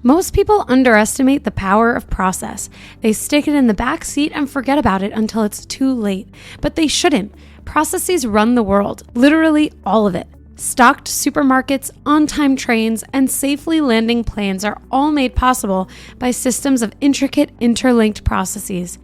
Most people underestimate the power of process. They stick it in the back seat and forget about it until it's too late. But they shouldn't. Processes run the world, literally all of it. Stocked supermarkets, on-time trains, and safely landing planes are all made possible by systems of intricate, interlinked processes.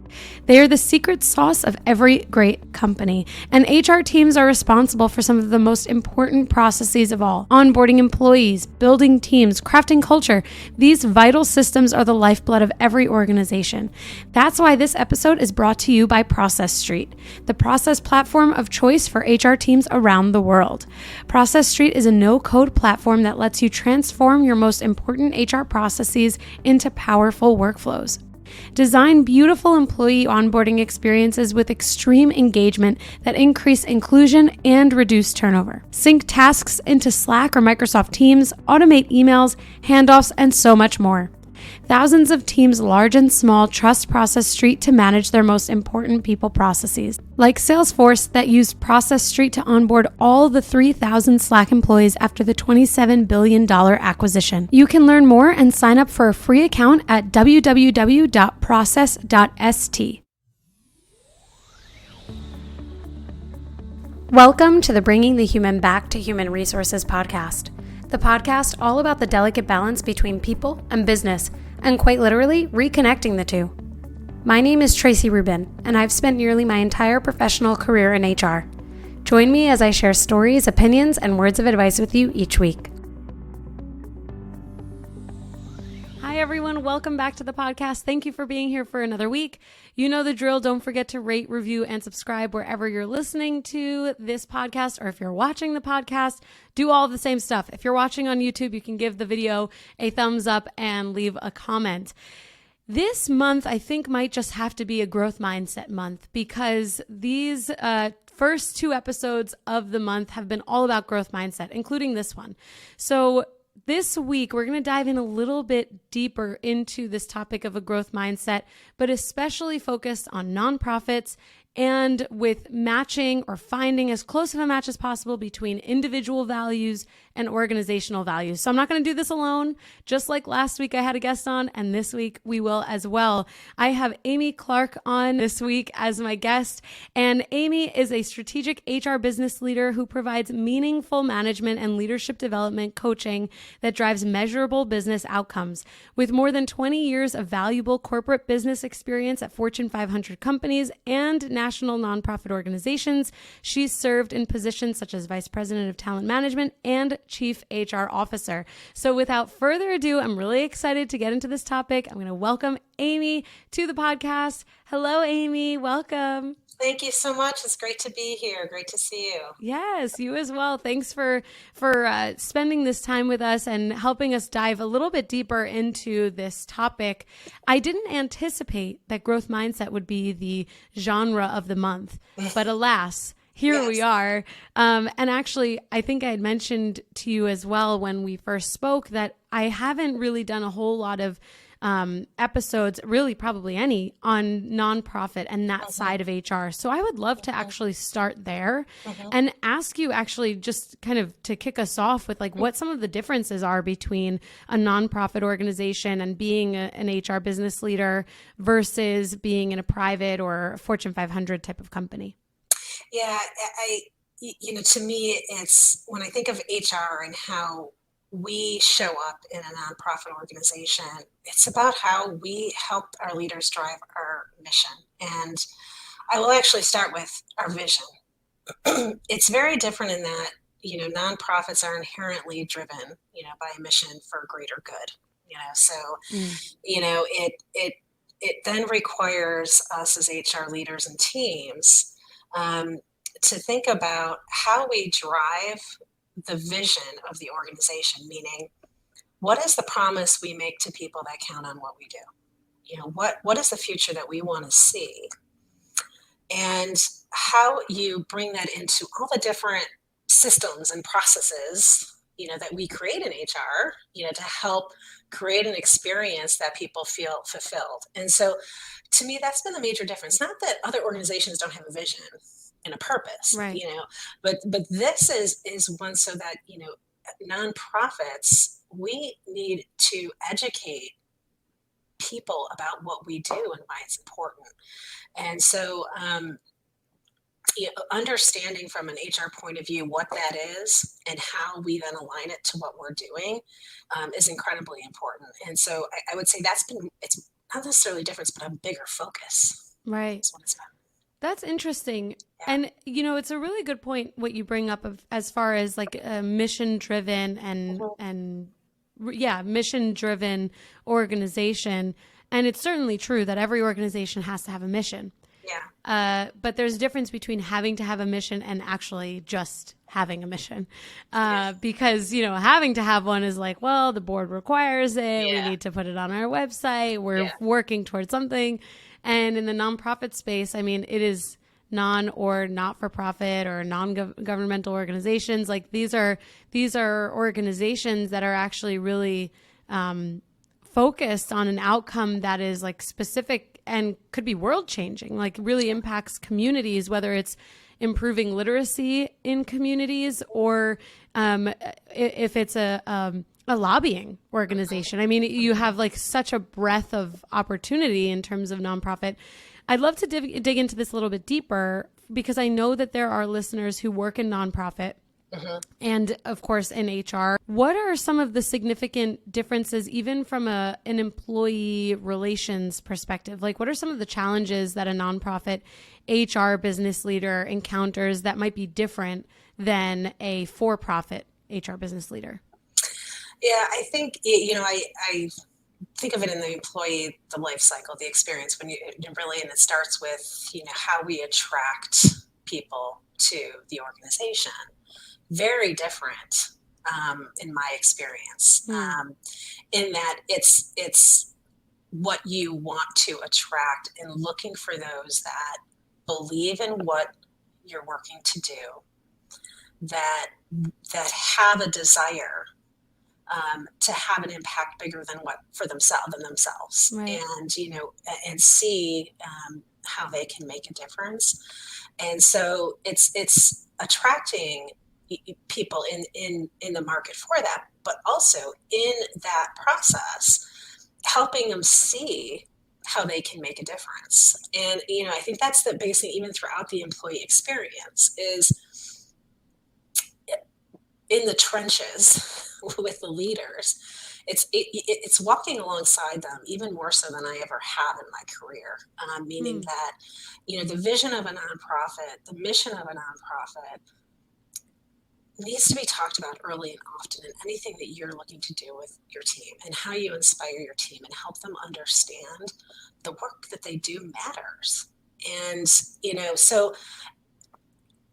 They are the secret sauce of every great company, and HR teams are responsible for some of the most important processes of all. Onboarding employees, building teams, crafting culture. These vital systems are the lifeblood of every organization. That's why this episode is brought to you by Process Street, the process platform of choice for HR teams around the world. Process Street is a no-code platform that lets you transform your most important HR processes into powerful workflows. Design beautiful employee onboarding experiences with extreme engagement that increase inclusion and reduce turnover. Sync tasks into Slack or Microsoft Teams, automate emails, handoffs, and so much more. Thousands of teams, large and small, trust Process Street to manage their most important people processes. Like Salesforce, that used Process Street to onboard all the 3,000 Slack employees after the $27 billion acquisition. You can learn more and sign up for a free account at www.process.st. Welcome to the Bringing the Human Back to Human Resources podcast. The podcast all about the delicate balance between people and business, and quite literally, reconnecting the two. My name is Tracy Rubin, and I've spent nearly my entire professional career in HR. Join me as I share stories, opinions, and words of advice with you each week. Hi, everyone. Welcome back to the podcast. Thank you for being here for another week. You know the drill. Don't forget to rate, review, and subscribe wherever you're listening to this podcast, or if you're watching the podcast, do all the same stuff. If you're watching on YouTube, you can give the video a thumbs up and leave a comment. This month, I think, might just have to be a growth mindset month because these first two episodes of the month have been all about growth mindset, including this one. So this week, we're going to dive in a little bit deeper into this topic of a growth mindset, but especially focused on nonprofits and with matching or finding as close of a match as possible between individual values and organizational values. So I'm not going to do this alone. Just like last week I had a guest on, and this week we will as well. I have Amy Clark on this week as my guest, and Amy is a strategic HR business leader who provides meaningful management and leadership development coaching that drives measurable business outcomes. With more than 20 years of valuable corporate business experience at Fortune 500 companies and national nonprofit organizations, she's served in positions such as Vice President of Talent Management and Chief HR Officer. So without further ado, I'm really excited to get into this topic. I'm going to welcome Amy to the podcast. Hello, Amy. Welcome. Thank you so much. It's great to be here. Great to see you. Yes, you as well. Thanks for spending this time with us and helping us dive a little bit deeper into this topic. I didn't anticipate that growth mindset would be the genre of the month, but alas, here we are. And actually, I think I had mentioned to you as well when we first spoke that I haven't really done a whole lot of episodes, really probably any, on nonprofit and that side of HR. So I would love to actually start there and ask you actually just kind of to kick us off with like what some of the differences are between a nonprofit organization and being an HR business leader versus being in a private or Fortune 500 type of company. Yeah, to me, it's when I think of HR and how we show up in a nonprofit organization, it's about how we help our leaders drive our mission. And I will actually start with our vision. It's very different in that, nonprofits are inherently driven, by a mission for greater good, so, it then requires us as HR leaders and teams to think about how we drive the vision of the organization, meaning what is the promise we make to people that count on what we do? What is the future that we want to see? And how you bring that into all the different systems and processes, that we create in HR, to help create an experience that people feel fulfilled. And so to me, that's been the major difference. Not that other organizations don't have a vision and a purpose, right. But this is one so that, nonprofits, we need to educate people about what we do and why it's important. And so, understanding from an HR point of view what that is and how we then align it to what we're doing is incredibly important. And so I would say it's not necessarily a difference, but a bigger focus. Right. Is what it's been. That's interesting. Yeah. And, it's a really good point what you bring up as far as like a mission driven and mission driven organization. And it's certainly true that every organization has to have a mission. Yeah. But there's a difference between having to have a mission and actually just having a mission. Because, having to have one is like, well, the board requires it. Yeah. We need to put it on our website. We're working towards something. And in the nonprofit space, I mean, it is non or not for profit or non-governmental organizations. Like these are organizations that are actually really focused on an outcome that is like specific and could be world changing, like really impacts communities, whether it's improving literacy in communities or if it's a lobbying organization. I mean, you have like such a breadth of opportunity in terms of nonprofit. I'd love to dig into this a little bit deeper because I know that there are listeners who work in nonprofit and of course in HR. What are some of the significant differences, even from an employee relations perspective? Like what are some of the challenges that a nonprofit HR business leader encounters that might be different than a for-profit HR business leader? Yeah, I think, I think of it in the life cycle, the experience and it starts with, how we attract people to the organization. Very different in my experience, in that it's what you want to attract and looking for those that believe in what you're working to do, that have a desire to have an impact bigger than themselves, right. and see how they can make a difference. And so it's attracting people in the market for that, but also in that process, helping them see how they can make a difference. And, I think that's the biggest thing, even throughout the employee experience, is in the trenches with the leaders. It's walking alongside them even more so than I ever have in my career, meaning that, the vision of a nonprofit, the mission of a nonprofit, needs to be talked about early and often in anything that you're looking to do with your team, and how you inspire your team and help them understand the work that they do matters. And, so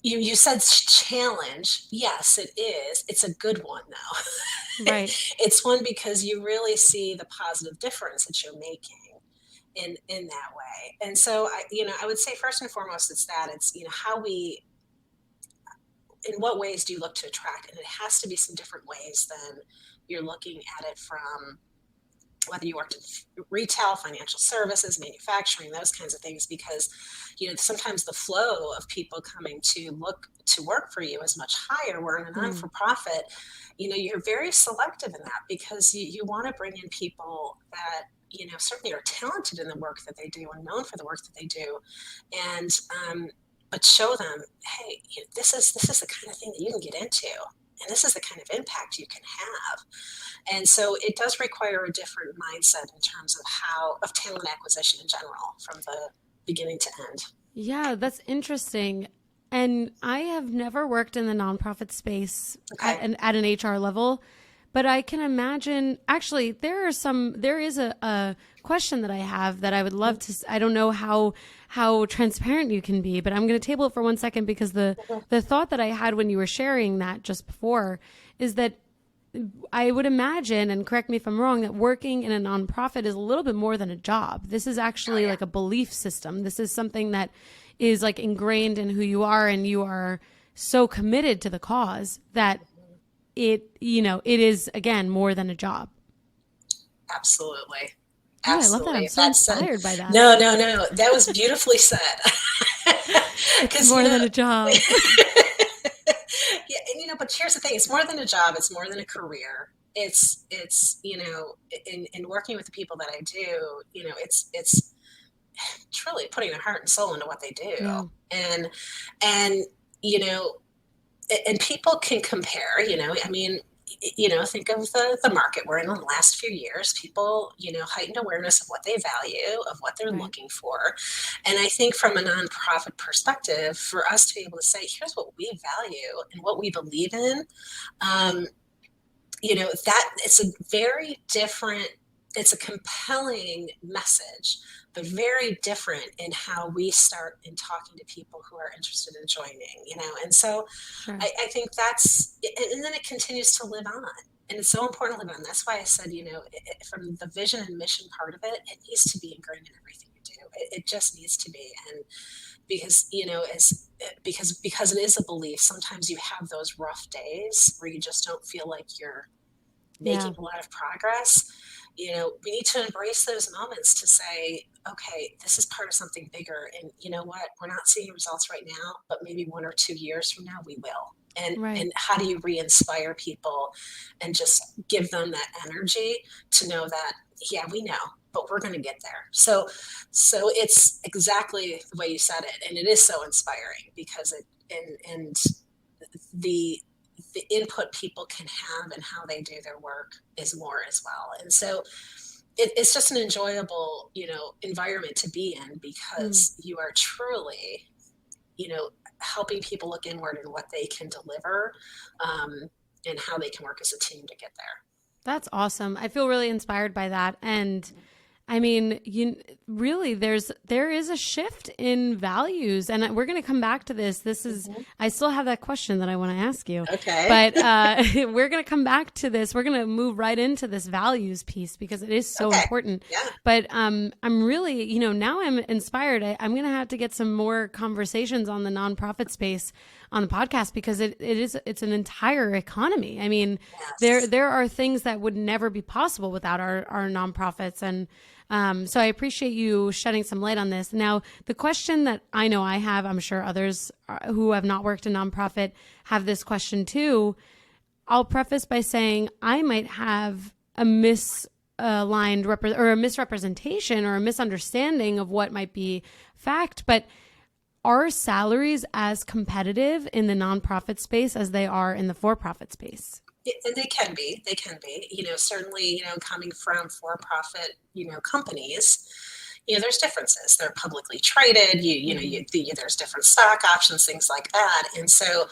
you said challenge. Yes, it is. It's a good one though. Right. It's one because you really see the positive difference that you're making in that way. And so I would say first and foremost, it's how in what ways do you look to attract? And it has to be some different ways than you're looking at it from whether you worked in retail, financial services, manufacturing, those kinds of things, because, sometimes the flow of people coming to look to work for you is much higher. Where in a non-for-profit, you're very selective in that because you want to bring in people that, certainly are talented in the work that they do and known for the work that they do. And, but show them, hey, this is the kind of thing that you can get into, and this is the kind of impact you can have. And so it does require a different mindset in terms of talent acquisition in general, from the beginning to end. Yeah, that's interesting. And I have never worked in the nonprofit space at an HR level, but I can imagine, actually, there is a question that I have that I would love to, I don't know how transparent you can be, but I'm going to table it for 1 second, because the thought that I had when you were sharing that just before is that I would imagine, and correct me if I'm wrong, that working in a nonprofit is a little bit more than a job. This is actually like a belief system. This is something that is like ingrained in who you are, and you are so committed to the cause that it is, again, more than a job. Absolutely. Oh, I love that. I'm so inspired by that. No. That was beautifully said. It's more than a job. Yeah, and but here's the thing, it's more than a job, it's more than a career. It's in working with the people that I do, it's truly putting their heart and soul into what they do. Yeah. And you know, and people can compare, I mean, think of the market we're in the last few years. People, heightened awareness of what they value, of what they're Right. looking for. And I think from a nonprofit perspective, for us to be able to say, here's what we value and what we believe in, that it's a very different, it's a compelling message, but very different in how we start in talking to people who are interested in joining, and so Sure. I think that's, and then it continues to live on. And it's so important to live on. That's why I said, from the vision and mission part of it, it needs to be ingrained in everything you do. It just needs to be. And because, because it is a belief, sometimes you have those rough days where you just don't feel like you're making a lot of progress. We need to embrace those moments to say, okay, this is part of something bigger. And you know what? We're not seeing results right now, but maybe 1 or 2 years from now, we will. And how do you re-inspire people and just give them that energy to know that, yeah, we know, but we're going to get there. So it's exactly the way you said it. And it is so inspiring because and the input people can have and how they do their work is more as well. And so it's just an enjoyable, environment to be in because you are truly, helping people look inward and what they can deliver, and how they can work as a team to get there. That's awesome. I feel really inspired by that. And I mean, really, there is a shift in values, and we're going to come back to this. This is, I still have that question that I want to ask you. Okay. But we're going to come back to this. We're going to move right into this values piece because it is so important. Yeah. But I'm really, now I'm inspired. I'm going to have to get some more conversations on the nonprofit space on the podcast because it's an entire economy. I mean, there are things that would never be possible without our nonprofits. And so I appreciate you shedding some light on this. Now, the question that I know I have, I'm sure others who have not worked in nonprofit have this question too. I'll preface by saying I might have a misaligned or a misrepresentation or a misunderstanding of what might be fact, but are salaries as competitive in the nonprofit space as they are in the for-profit space? They can be, certainly, coming from for-profit, companies, there's differences. They're publicly traded, there's different stock options, things like that. And so,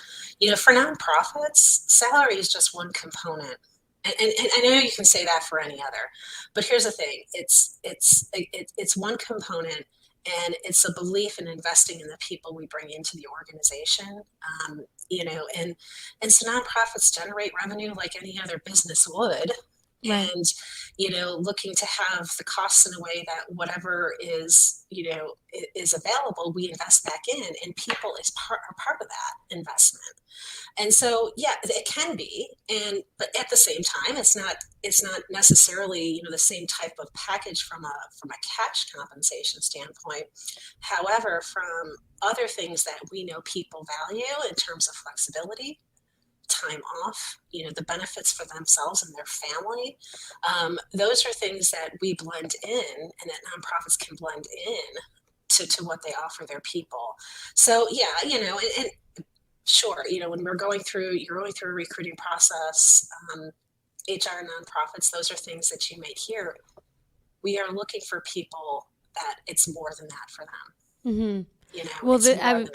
for nonprofits, salary is just one component. And I know you can say that for any other, but here's the thing. It's one component. And it's a belief in investing in the people we bring into the organization, and so nonprofits generate revenue like any other business would. Right. And, looking to have the costs in a way that whatever is available, we invest back in, and people are part of that investment. And so, yeah, it can be, but at the same time, it's not necessarily the same type of package from a cash compensation standpoint. However, from other things that we know people value in terms of flexibility, time off, the benefits for themselves and their family, those are things that we blend in, and that nonprofits can blend in to what they offer their people. So yeah, and sure, when you're going through a recruiting process, HR nonprofits, those are things that you may hear. We are looking for people that it's more than that for them. Mm-hmm. Well,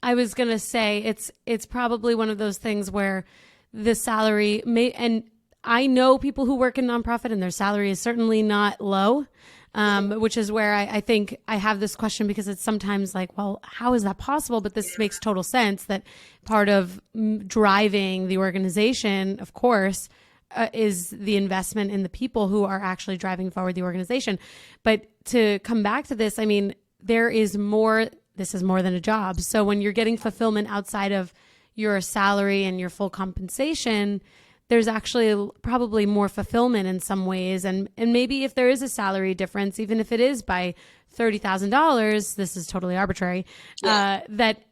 I was going to say it's probably one of those things where the salary and I know people who work in nonprofit and their salary is certainly not low. Which is where I think I have this question because it's sometimes like, well, how is that possible? But this makes total sense that part of driving the organization, of course, is the investment in the people who are actually driving forward the organization. But to come back to this, I mean, this is more than a job. So when you're getting fulfillment outside of your salary and your full compensation, there's actually probably more fulfillment in some ways. And maybe if there is a salary difference, even if it is by $30,000, this is totally arbitrary, that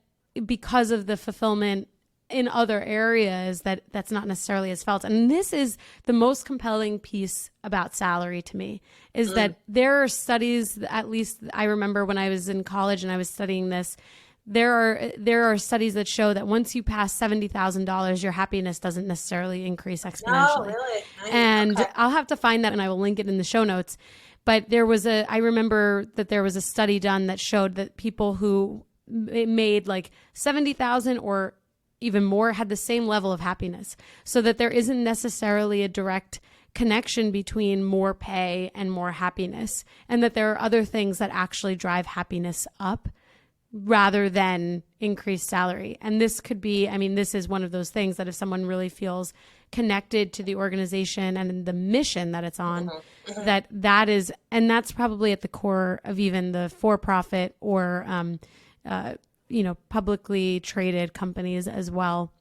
because of the fulfillment in other areas that's not necessarily as felt. And this is the most compelling piece about salary to me, is that there are studies, at least I remember when I was in college and I was studying this, there are studies that show that once you pass $70,000, your happiness doesn't necessarily increase exponentially. Oh, really? And Okay. I'll have to find that and I will link it in the show notes. But I remember that there was a study done that showed that people who made like 70,000 or even more had the same level of happiness, so that there isn't necessarily a direct connection between more pay and more happiness, and that there are other things that actually drive happiness up rather than increased salary. And this could be, I mean, this is one of those things that if someone really feels connected to the organization and the mission that it's on, that is, and that's probably at the core of even the for-profit or, publicly traded companies as well,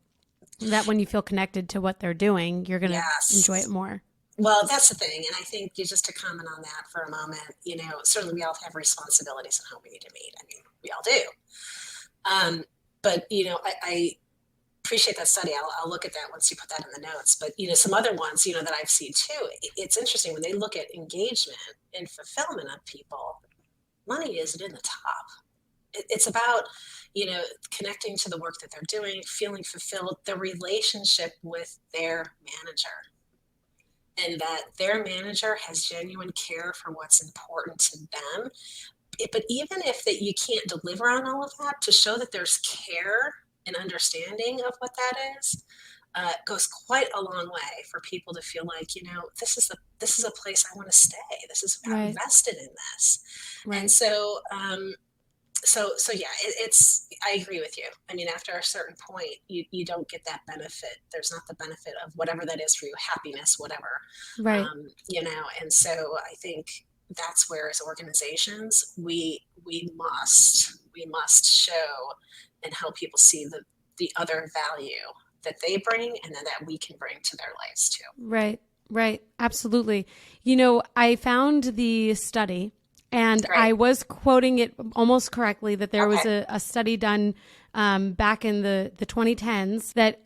that when you feel connected to what they're doing, you're going to enjoy it more. Well, that's the thing. And I think just to comment on that for a moment, certainly we all have responsibilities and how we need to meet. I mean, we all do. But I appreciate that study. I'll look at that once you put that in the notes. But, some other ones, that I've seen too, it's interesting when they look at engagement and fulfillment of people, money isn't in the top. It's about, connecting to the work that they're doing, feeling fulfilled, the relationship with their manager, and that their manager has genuine care for what's important to them. But even if that you can't deliver on all of that, to show that there's care and understanding of what that is, goes quite a long way for people to feel like, this is a place I want to stay. I'm invested in this. Right. And so, yeah, I agree with you. I mean, after a certain point, you don't get that benefit. There's not the benefit of whatever that is for you, happiness, whatever. Right. And so I think that's where, as organizations, we must show and help people see the other value that they bring and then that we can bring to their lives too. Right. Absolutely. I found the study, and I was quoting it almost correctly, that there was a study done back in the 2010s that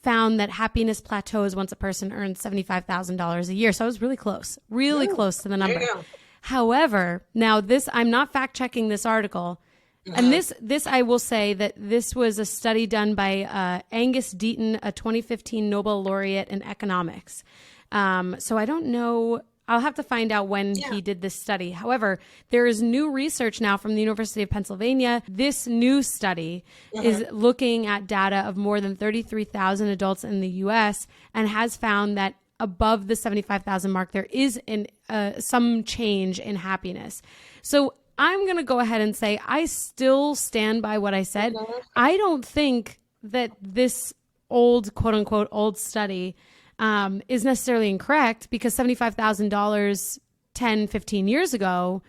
found that happiness plateaus once a person earns $75,000 a year. So I was really close to the number. However, now I'm not fact checking this article. And this I will say that this was a study done by Angus Deaton, a 2015 Nobel laureate in economics. So I don't know. I'll have to find out when he did this study. However, there is new research now from the University of Pennsylvania. This new study is looking at data of more than 33,000 adults in the U.S. and has found that above the 75,000 mark, there is some change in happiness. So I'm going to go ahead and say I still stand by what I said. I don't think that this old, quote unquote, old study is necessarily incorrect, because $75,000 10, 15 years ago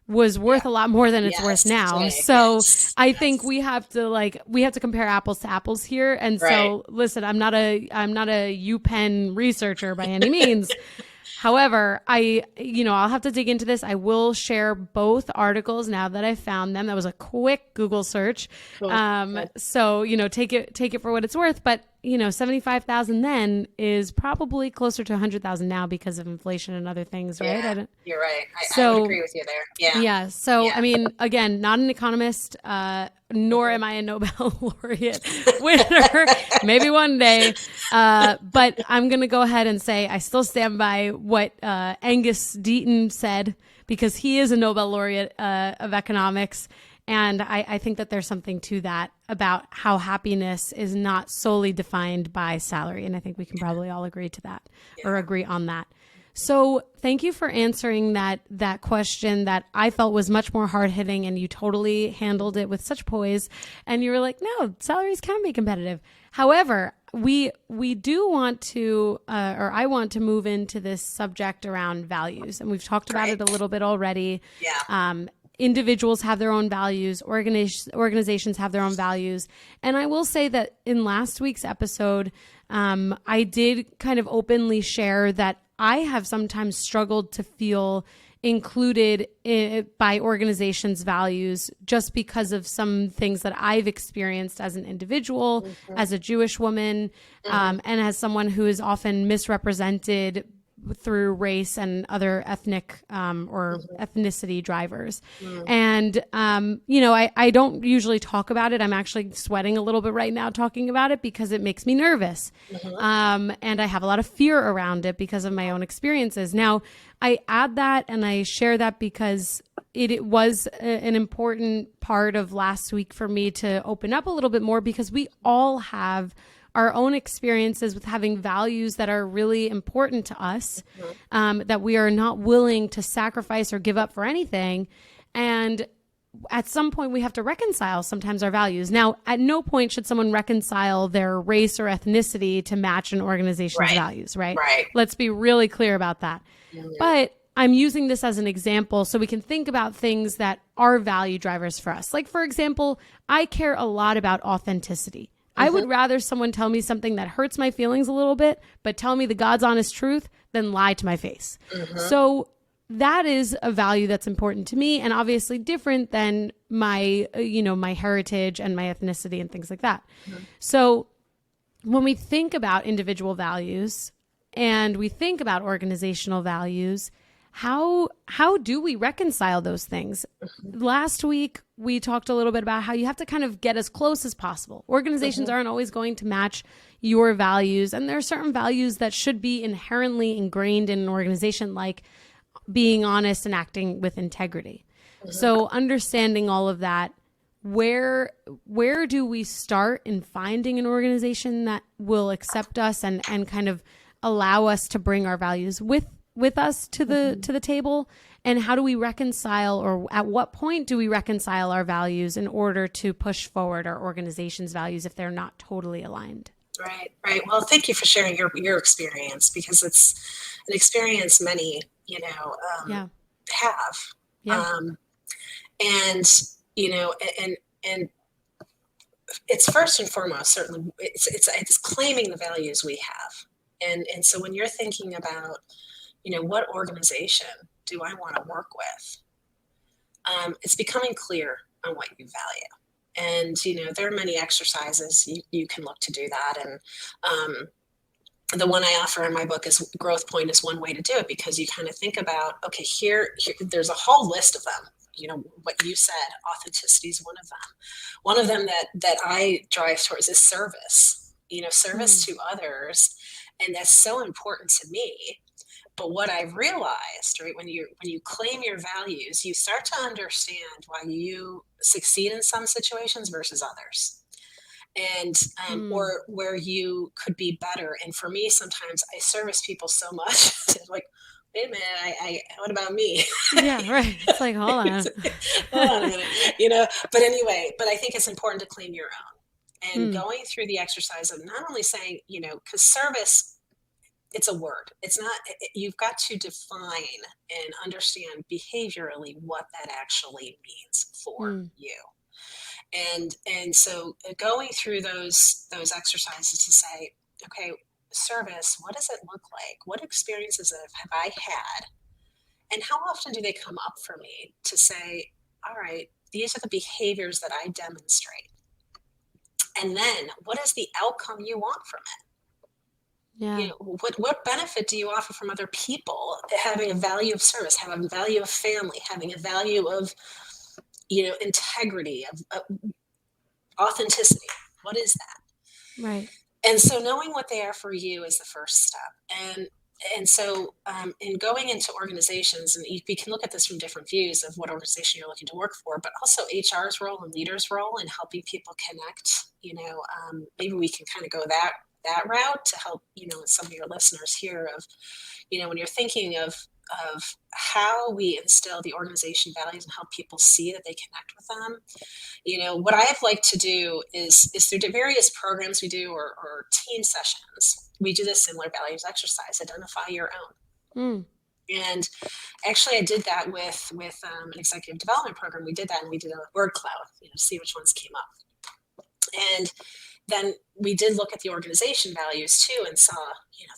was worth a lot more than it's worth now. Right. So I think we have to compare apples to apples here. And so listen, I'm not a UPenn researcher by any means. However, I'll have to dig into this. I will share both articles now that I've found them. That was a quick Google search. Cool. So, take it for what it's worth. But, 75,000 then is probably closer to 100,000 now because of inflation and other things, right? Yeah, you're right. I would agree with you there. Yeah. Yeah. So, I mean, again, not an economist, nor am I a Nobel laureate winner. Maybe one day. But I'm going to go ahead and say I still stand by what Angus Deaton said, because he is a Nobel laureate of economics. And I think that there's something to that about how happiness is not solely defined by salary. And I think we can probably all agree to that or agree on that. So thank you for answering that question that I felt was much more hard hitting, and you totally handled it with such poise. And you were like, no, salaries can be competitive. However, we do want to, or I want to move into this subject around values. And we've talked about it a little bit already. Yeah. Individuals have their own values. Organizations have their own values. And I will say that in last week's episode, I did kind of openly share that I have sometimes struggled to feel included by organizations' values just because of some things that I've experienced as an individual, as a Jewish woman, and as someone who is often misrepresented through race and other ethnic or ethnicity drivers. And, I don't usually talk about it. I'm actually sweating a little bit right now talking about it because it makes me nervous. And I have a lot of fear around it because of my own experiences. Now, I add that and I share that because it was an important part of last week for me to open up a little bit more, because we all have our own experiences with having values that are really important to us, that we are not willing to sacrifice or give up for anything. And at some point we have to reconcile sometimes our values. Now, at no point should someone reconcile their race or ethnicity to match an organization's values, right? Let's be really clear about that. But I'm using this as an example so we can think about things that are value drivers for us. Like, for example, I care a lot about authenticity. I would rather someone tell me something that hurts my feelings a little bit, but tell me the God's honest truth than lie to my face. So that is a value that's important to me, and obviously different than my, my heritage and my ethnicity and things like that. So when we think about individual values and we think about organizational values, how do we reconcile those things? Last week, we talked a little bit about how you have to kind of get as close as possible. Organizations aren't always going to match your values. And there are certain values that should be inherently ingrained in an organization, like being honest and acting with integrity. So understanding all of that, where do we start in finding an organization that will accept us and kind of allow us to bring our values with us to the table? And how do we reconcile, or at what point do we reconcile our values in order to push forward our organization's values if they're not totally aligned? Right. Well, thank you for sharing your experience, because it's an experience many, have. And it's first and foremost, certainly it's claiming the values we have. And so when you're thinking about, what organization do I want to work with? It's becoming clear on what you value. And, there are many exercises you can look to do that. And the one I offer in my book is Growth Point is one way to do it, because you kind of think about, okay, here there's a whole list of them. What you said, authenticity is one of them. One of them that I drive towards is service, service to others. And that's so important to me. But what I've realized, right, when you claim your values, you start to understand why you succeed in some situations versus others, and or where you could be better. And for me, sometimes I service people so much, like, wait a minute, what about me? Yeah, right. It's like, hold on a minute, But anyway, I think it's important to claim your own, and going through the exercise of not only saying, because service, it's a word. It's not, you've got to define and understand behaviorally what that actually means for you. And so going through those exercises to say, okay, service, what does it look like? What experiences have I had? And how often do they come up for me to say, all right, these are the behaviors that I demonstrate. And then what is the outcome you want from it? Yeah. What benefit do you offer from other people? Having a value of service, having a value of family, having a value of, integrity, of authenticity. What is that? Right. And so knowing what they are for you is the first step. And so in going into organizations, and we can look at this from different views of what organization you're looking to work for, but also HR's role and leaders' role in helping people connect. Maybe we can kind of go that route to help, some of your listeners here of, when you're thinking of how we instill the organization values and help people see that they connect with them. What I've liked to do is through the various programs we do or team sessions, we do this similar values exercise, identify your own. And actually I did that with an executive development program. We did that, and we did a word cloud, to see which ones came up. And then we did look at the organization values too, and saw,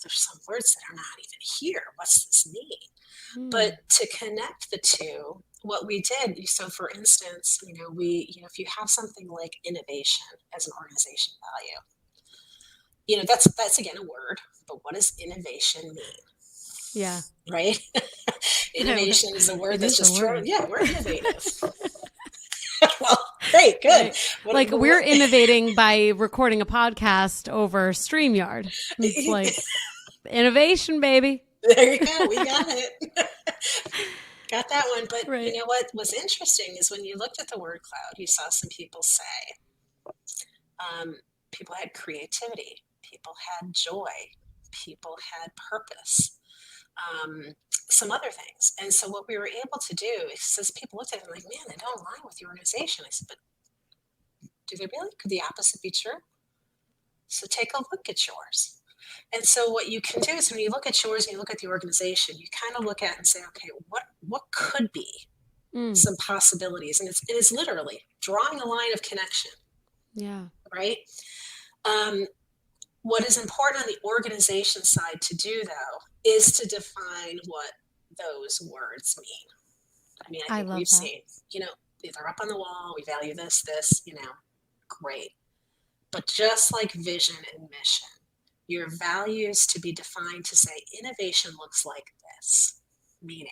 there's some words that are not even here. What's this mean? Hmm. But to connect the two, what we did, so for instance, if you have something like innovation as an organization value, that's again a word, but what does innovation mean? Yeah. Right? Innovation is a word It that's is a just word. thrown. Yeah, we're innovative. Well, great, good. Right. We're innovating by recording a podcast over StreamYard. It's like innovation, baby. There you go. We got it. Got that one. But Right. you know what was interesting is when you looked at the word cloud, you saw some people say, people had creativity, people had joy, people had purpose, some other things. And so what we were able to do is, as people looked at it, like, man, they don't align with the organization. I said, but do they really? Could the opposite be true? So take a look at yours. And so what you can do is when you look at yours and you look at the organization, you kind of look at it and say, okay, what could be some possibilities? And it's literally drawing a line of connection. Yeah. Right? What is important on the organization side to do, though, is to define what those words mean. I mean, I think we've seen, they're up on the wall, we value this, great. But just like vision and mission, your values to be defined to say innovation looks like this, meaning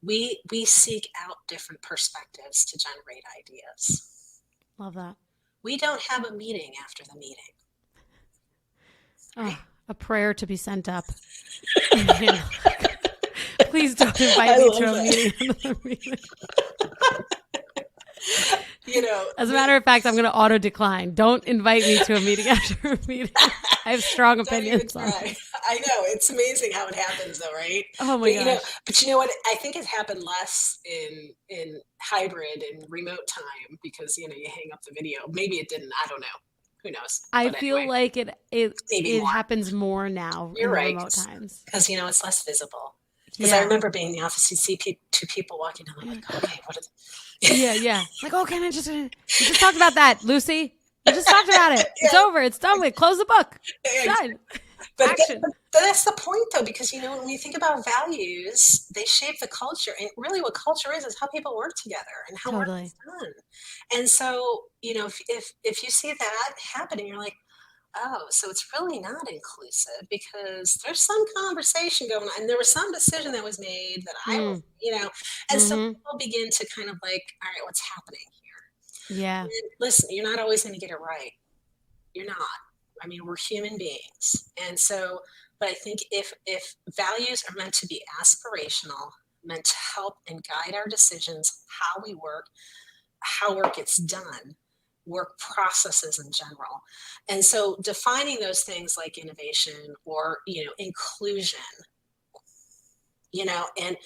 we seek out different perspectives to generate ideas. Love that. We don't have a meeting after the meeting. Oh, a prayer to be sent up. Please don't invite me to a meeting. As a matter of fact, I'm going to auto decline. Don't invite me to a meeting after a meeting. I have strong opinions on it. I know. It's amazing how it happens though, right? Oh my gosh. But you know what? I think it happened less in hybrid and remote time because, you hang up the video. Maybe it didn't. I don't know. Who knows? I feel like it happens more now. You're right. Remote times. Because, it's less visible. Because I remember being in the office, you'd see two people walking down. I'm like, okay, what are they? Yeah. Like, oh, we just talked about that, Lucy. We just talked about it. It's over. It's done with. Close the book. Done. But that's the point, though, because, when you think about values, they shape the culture. And really what culture is how people work together and how work is done. And so, if you see that happening, you're like, oh, so it's really not inclusive because there's some conversation going on. And there was some decision that was made that and so people begin to kind of like, all right, what's happening here? Yeah. And listen, you're not always going to get it right. You're not. I mean, we're human beings. And so, but I think if values are meant to be aspirational, meant to help and guide our decisions, how we work, how work gets done, work processes in general. And so defining those things like innovation or, inclusion, and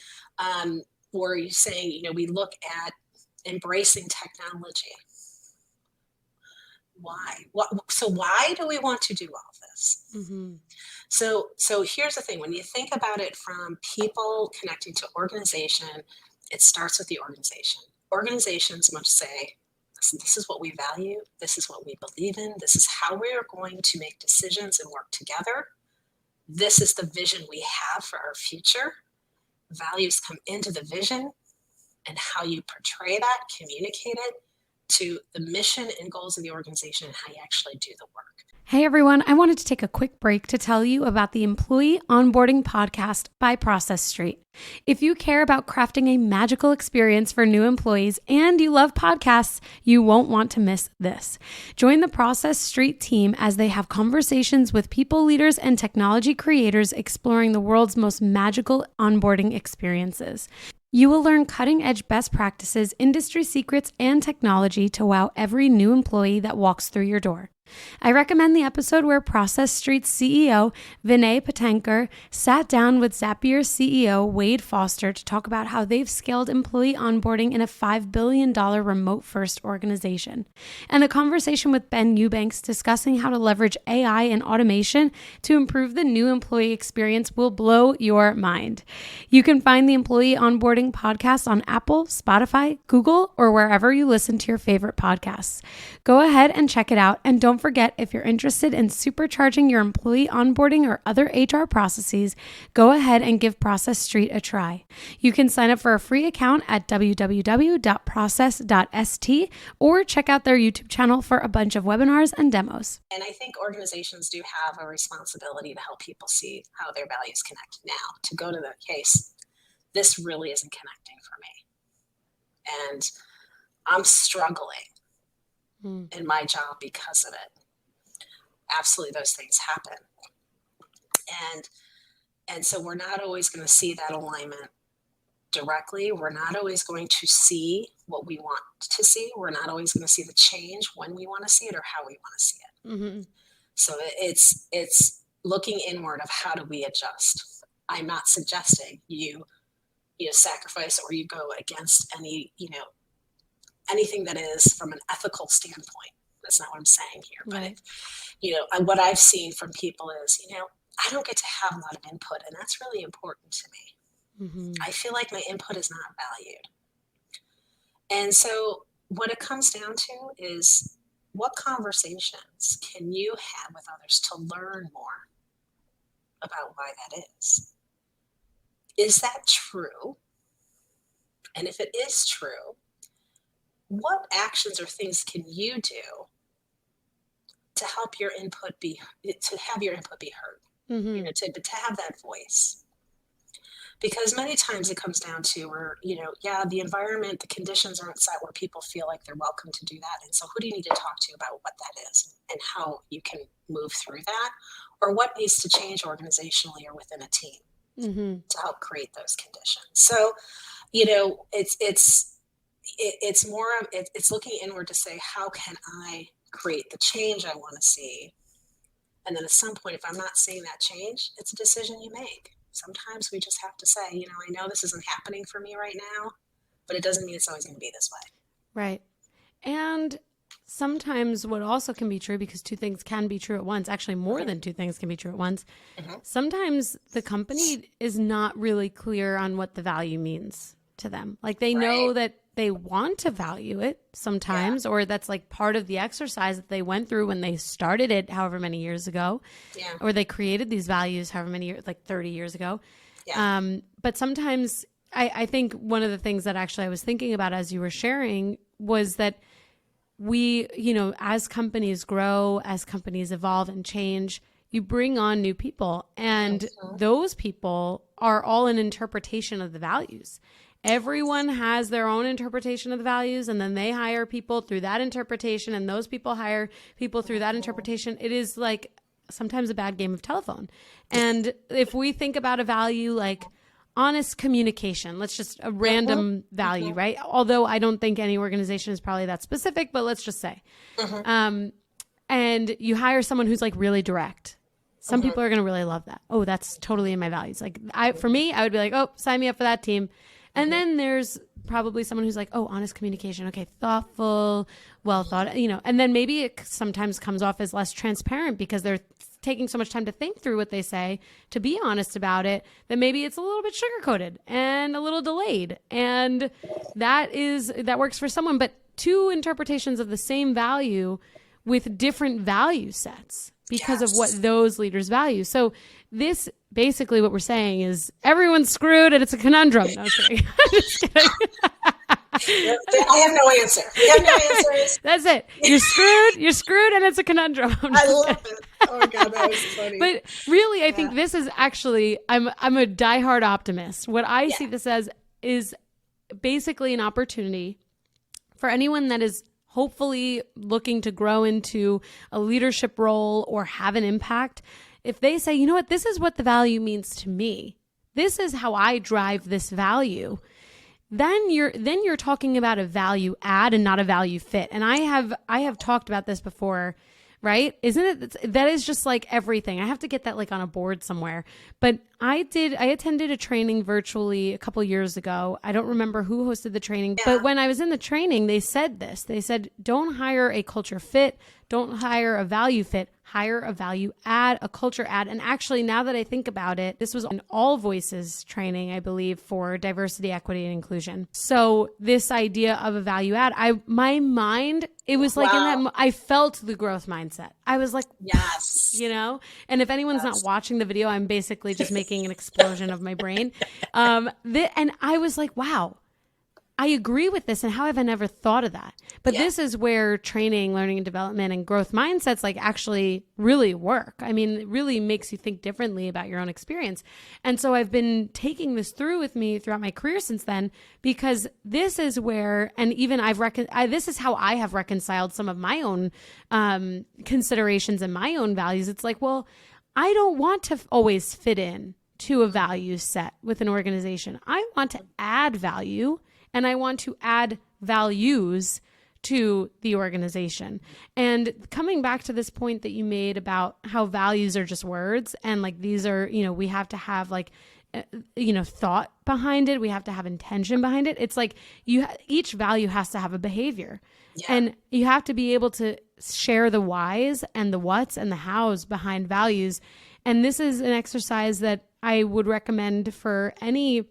or you saying, we look at embracing technology. Why? So why do we want to do all this? Mm-hmm. So here's the thing. When you think about it from people connecting to organization, it starts with the organization. Organizations must say, listen, this is what we value. This is what we believe in. This is how we are going to make decisions and work together. This is the vision we have for our future. Values come into the vision, and how you portray that, communicate it to the mission and goals of the organization and how you actually do the work. Hey everyone, I wanted to take a quick break to tell you about the Employee Onboarding Podcast by Process Street. If you care about crafting a magical experience for new employees and you love podcasts, you won't want to miss this. Join the Process Street team as they have conversations with people leaders and technology creators exploring the world's most magical onboarding experiences. You will learn cutting-edge best practices, industry secrets, and technology to wow every new employee that walks through your door. I recommend the episode where Process Street's CEO, Vinay Patankar, sat down with Zapier's CEO, Wade Foster, to talk about how they've scaled employee onboarding in a $5 billion remote-first organization, and a conversation with Ben Eubanks discussing how to leverage AI and automation to improve the new employee experience will blow your mind. You can find the Employee Onboarding Podcast on Apple, Spotify, Google, or wherever you listen to your favorite podcasts. Go ahead and check it out, and don't don't forget, if you're interested in supercharging your employee onboarding or other HR processes, go ahead and give Process Street a try. You can sign up for a free account at www.process.st or check out their YouTube channel for a bunch of webinars and demos. And I think organizations do have a responsibility to help people see how their values connect now, to go to the case, this really isn't connecting for me. And I'm struggling in my job because of it. Absolutely, those things happen. And so we're not always going to see that alignment directly. We're not always going to see what we want to see. We're not always going to see the change when we want to see it or how we want to see it. So it's looking inward of how do we adjust. I'm not suggesting you sacrifice or you go against anything that is from an ethical standpoint. That's not what I'm saying here. Right. But what I've seen from people is, I don't get to have a lot of input, and that's really important to me. I feel like my input is not valued. And so what it comes down to is, what conversations can you have with others to learn more about why that is? Is that true? And if it is true, what actions or things can you do to help your input to have your input be heard? To have that voice. Because many times it comes down to where, the environment, the conditions aren't set where people feel like they're welcome to do that. And so who do you need to talk to about what that is and how you can move through that, or what needs to change organizationally or within a team to help create those conditions? So, it's more of it's looking inward to say, how can I create the change I want to see? And then at some point, if I'm not seeing that change, it's a decision you make. Sometimes we just have to say, I know this isn't happening for me right now, but it doesn't mean it's always going to be this way. Right. And sometimes what also can be true, because two things can be true at once, actually more than two things can be true at once. Sometimes the company is not really clear on what the value means to them. Like they know that they want to value it sometimes, or that's like part of the exercise that they went through when they started it however many years ago, or they created these values however many years, like 30 years ago. But sometimes I think one of the things that actually I was thinking about as you were sharing was that we, as companies grow, as companies evolve and change, you bring on new people, and those people are all an interpretation of the values. Everyone has their own interpretation of the values, and then they hire people through that interpretation, and those people hire people through that interpretation. It is like sometimes a bad game of telephone. And if we think about a value like honest communication, let's just a random value, right? Although I don't think any organization is probably that specific, but let's just say, and you hire someone who's like really direct. Some people are going to really love that. Oh, that's totally in my values. Like for me, I would be like, oh, sign me up for that team. And then there's probably someone who's like, oh, honest communication. Okay. Thoughtful, well thought, and then maybe it sometimes comes off as less transparent because they're taking so much time to think through what they say, to be honest about it, that maybe it's a little bit sugar-coated and a little delayed. And that works for someone, but two interpretations of the same value with different value sets because of what those leaders value. So this basically what we're saying is everyone's screwed and it's a conundrum. No, I'm kidding. Just kidding. I have no answer. You have no answers. That's it. You're screwed and it's a conundrum. I love it. Oh God, that was funny. But really, I think this is actually, I'm a diehard optimist. What I see this as is basically an opportunity for anyone that is hopefully looking to grow into a leadership role or have an impact. If they say, you know what, this is what the value means to me. This is how I drive this value. Then you're talking about a value add and not a value fit. And I have talked about this before, right? Isn't it? That is just like everything. I have to get that like on a board somewhere. But I attended a training virtually a couple years ago. I don't remember who hosted the training, but when I was in the training, they said this. They said, don't hire a culture fit. Don't hire a value fit. Hire a value add, a culture add. And actually, now that I think about it, this was an all voices training, I believe, for diversity, equity, and inclusion. So this idea of a value add, my mind, it was like in that, I felt the growth mindset. I was like, yes, you know, and if anyone's not watching the video, I'm basically just making an explosion of my brain. And I was like, wow, I agree with this. And how have I never thought of that? But this is where training, learning and development and growth mindsets like actually really work. I mean, it really makes you think differently about your own experience. And so I've been taking this through with me throughout my career since then, because this is where, and even this is how I have reconciled some of my own considerations and my own values. It's like, well, I don't want to always fit in to a value set with an organization. I want to add value, and I want to add values to the organization. And coming back to this point that you made about how values are just words, and like these are, we have to have like, thought behind it. We have to have intention behind it. It's like each value has to have a behavior, and you have to be able to share the whys and the whats and the hows behind values. And this is an exercise that I would recommend for any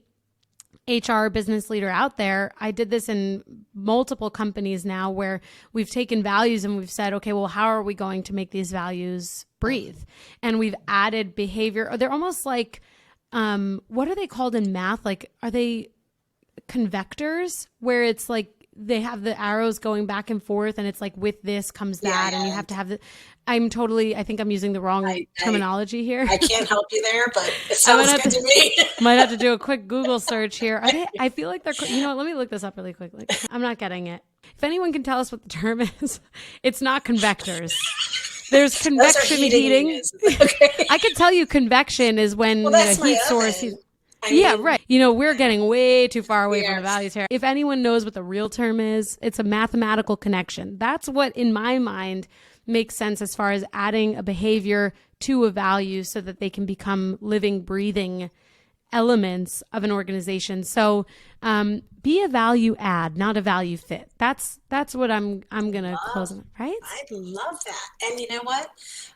HR business leader out there. I did this in multiple companies now where we've taken values and we've said, okay, well, how are we going to make these values breathe? And we've added behavior. They're almost like, what are they called in math? Like, are they convectors, where it's like they have the arrows going back and forth, and it's like with this comes that, and you have to have the. I think I'm using the wrong terminology here. I can't help you there, but it sounds good to me. Might have to do a quick Google search here. I feel like they're. Let me look this up really quickly. I'm not getting it. If anyone can tell us what the term is, it's not convectors. There's convection heating. Okay. I could tell you convection is when heat source. Right. We're getting way too far away from the values here. If anyone knows what the real term is, it's a mathematical connection. That's what, in my mind, makes sense as far as adding a behavior to a value so that they can become living, breathing elements of an organization. So be a value add, not a value fit. That's what I'm going to close on, right? I love that. And you know what?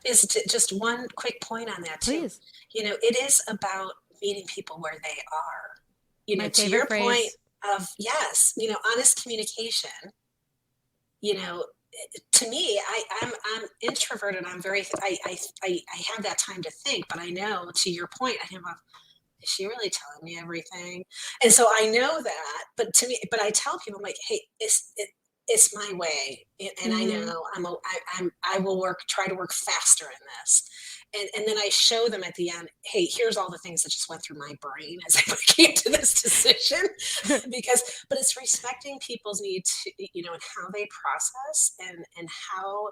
Is just one quick point on that too. Please. It is about meeting people where they are. My to your phrase. point of honest communication. To me, I'm introverted. I'm very. I have that time to think, but I know, to your point, I think, well, is she really telling me everything? And so I know that. But to me, I tell people, I'm like, hey, it's my way, and I know I will try to work faster in this. And then I show them at the end, hey, here's all the things that just went through my brain as I came to this decision. But it's respecting people's need to, and how they process and how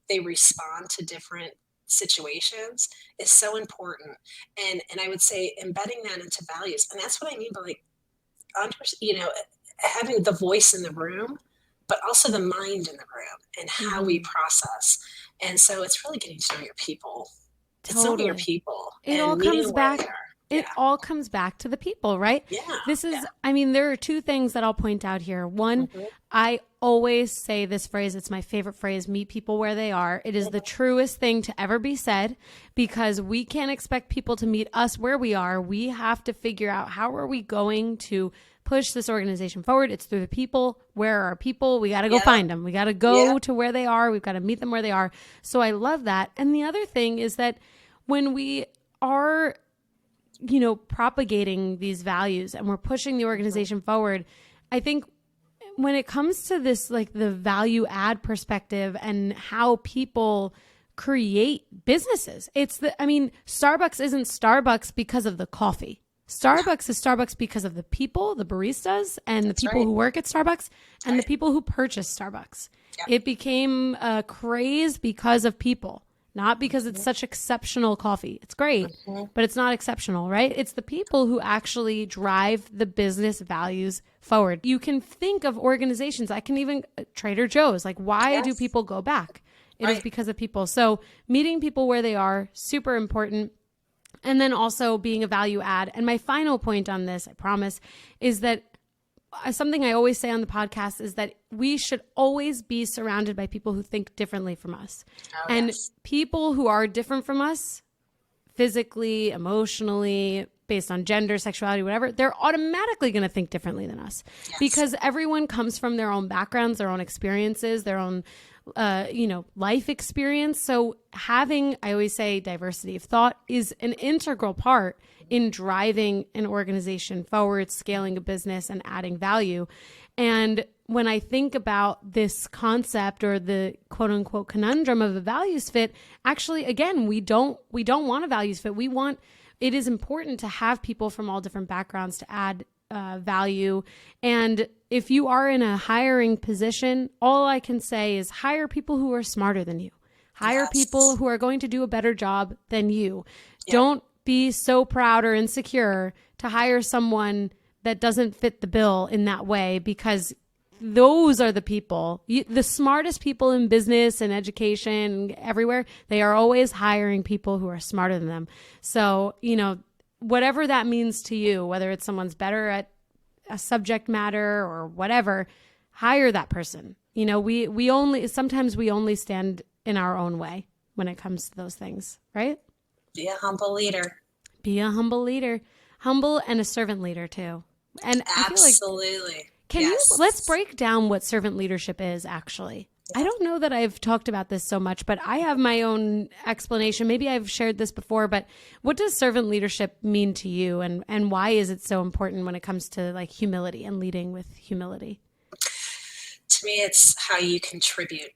they respond to different situations is so important. And I would say embedding that into values. And that's what I mean by having the voice in the room, but also the mind in the room and how we process. And so it's really getting to know your people. Totally. Your people. It all comes back. It all comes back to the people, right? Yeah. This is, there are two things that I'll point out here. One, I always say this phrase. It's my favorite phrase, meet people where they are. It is the truest thing to ever be said, because we can't expect people to meet us where we are. We have to figure out, how are we going to push this organization forward? It's through the people. Where are our people? We got to go find them. We got to go to where they are. We've got to meet them where they are. So I love that. And the other thing is that when we are, propagating these values and we're pushing the organization forward, I think when it comes to this, like the value add perspective and how people create businesses, Starbucks isn't Starbucks because of the coffee. Starbucks is Starbucks because of the people, the baristas, and the people who work at Starbucks, and the people who purchase Starbucks. Yep. It became a craze because of people, not because it's such exceptional coffee. It's great, but it's not exceptional, right? It's the people who actually drive the business values forward. You can think of organizations, I can even, Trader Joe's, like why do people go back? It is because of people. So meeting people where they are, super important. And then also being a value add. And my final point on this, I promise, is that something I always say on the podcast is that we should always be surrounded by people who think differently from us. Oh, and yes. people who are different from us, physically, emotionally, based on gender, sexuality, whatever, they're automatically going to think differently than us. Yes. Because everyone comes from their own backgrounds, their own experiences, their own life experience. So having, I always say, diversity of thought is an integral part in driving an organization forward, scaling a business, and adding value. And when I think about this concept or the quote unquote conundrum of a values fit, actually, again, we don't want a values fit. It is important to have people from all different backgrounds to add value. And if you are in a hiring position, all I can say is hire people who are smarter than you. Hire Yes. people who are going to do a better job than you. Yeah. Don't be so proud or insecure to hire someone that doesn't fit the bill in that way, because those are the people, the smartest people in business and education, everywhere. They are always hiring people who are smarter than them. So, whatever that means to you, whether it's someone's better at a subject matter or whatever, hire that person. Sometimes we only stand in our own way when it comes to those things, right? Be a humble leader. Be a humble leader. Humble and a servant leader too. And Absolutely. I feel like, let's break down what servant leadership is actually. I don't know that I've talked about this so much, but I have my own explanation. Maybe I've shared this before, but what does servant leadership mean to you, and why is it so important when it comes to like humility and leading with humility? To me, it's how you contribute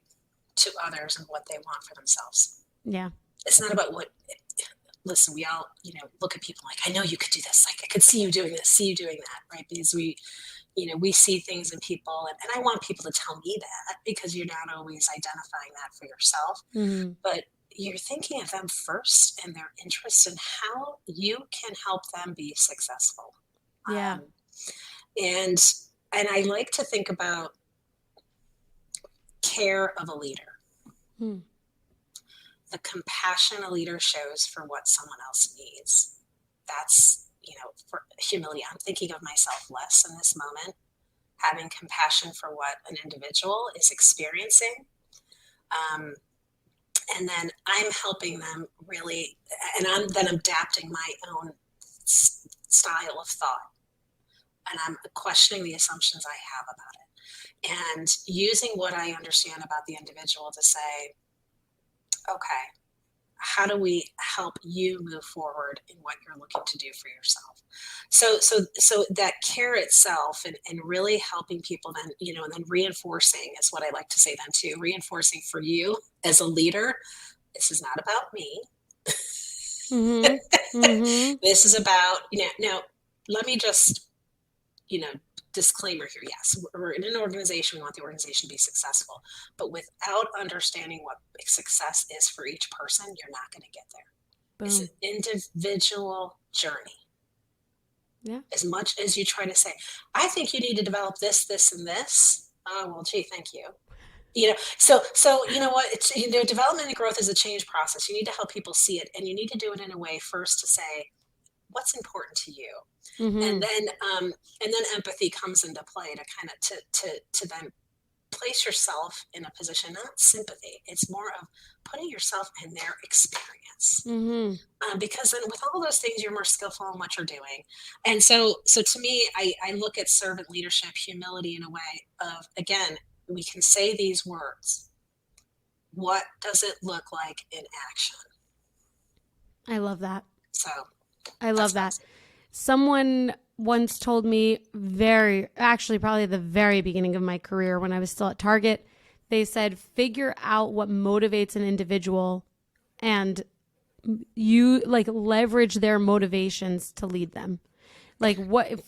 to others and what they want for themselves. Yeah. It's not about listen, we all, look at people like, I know you could do this. Like, I could see you doing this, see you doing that, right? Because we see things in people, and I want people to tell me that, because you're not always identifying that for yourself. Mm-hmm. But you're thinking of them first and their interests and how you can help them be successful. Yeah. And I like to think about care of a leader. The compassion a leader shows for what someone else needs. That's, for humility. I'm thinking of myself less in this moment, having compassion for what an individual is experiencing. And then I'm helping them really, and I'm then adapting my own style of thought. And I'm questioning the assumptions I have about it. And using what I understand about the individual to say, okay, how do we help you move forward in what you're looking to do for yourself? So that care itself, and really helping people then, and then reinforcing is what I like to say then too, reinforcing for you as a leader, this is not about me. Mm-hmm. Mm-hmm. This is about, now let me just, disclaimer here. Yes, we're in an organization. We want the organization to be successful, but without understanding what success is for each person, you're not going to get there. Boom. It's an individual journey. Yeah. As much as you try to say, I think you need to develop this, this, and this. Oh, well, gee, thank you. So you know what? It's, development and growth is a change process. You need to help people see it, and you need to do it in a way first to say, what's important to you? Mm-hmm. And then empathy comes into play to kind of to then place yourself in a position, not sympathy. It's more of putting yourself in their experience. Mm-hmm. Because then with all those things, you're more skillful in what you're doing. And so to me, I look at servant leadership, humility in a way of, again, we can say these words. What does it look like in action? I love that. So I love that. Someone once told me probably the very beginning of my career when I was still at Target, they said, figure out what motivates an individual and you leverage their motivations to lead them.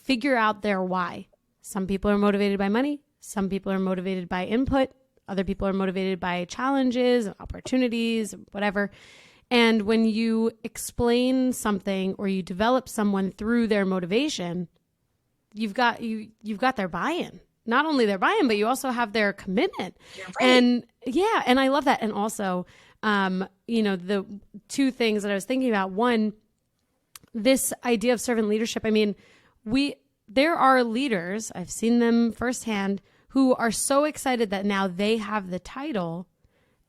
Figure out their why. Some people are motivated by money. Some people are motivated by input. Other people are motivated by challenges, opportunities, whatever. And when you explain something or you develop someone through their motivation, you've got their buy-in. Not only their buy-in, but you also have their commitment. You're right. And I love that. And also, the two things that I was thinking about. One, this idea of servant leadership, I mean, there are leaders, I've seen them firsthand, who are so excited that now they have the title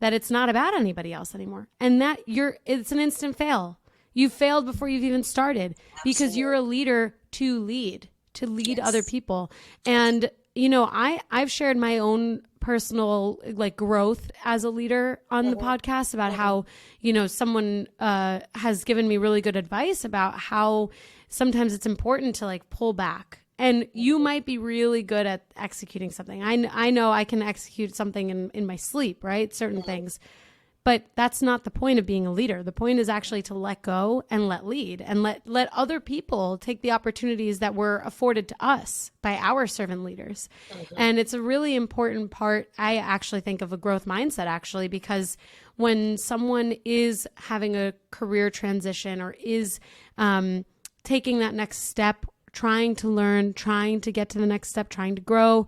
that it's not about anybody else anymore. And that it's an instant fail. You failed before you've even started. Absolutely. Because you're a leader to lead yes. other people. And, you know, I've shared my own personal like growth as a leader on the podcast about how, you know, someone has given me really good advice about how sometimes it's important to like pull back. And you might be really good at executing something. I know I can execute something in my sleep, right? Certain things. But that's not the point of being a leader. The point is actually to let go and let lead and let other people take the opportunities that were afforded to us by our servant leaders. And it's a really important part, I actually think, of a growth mindset, actually, because when someone is having a career transition or is taking that next step, trying to learn, trying to get to the next step, trying to grow,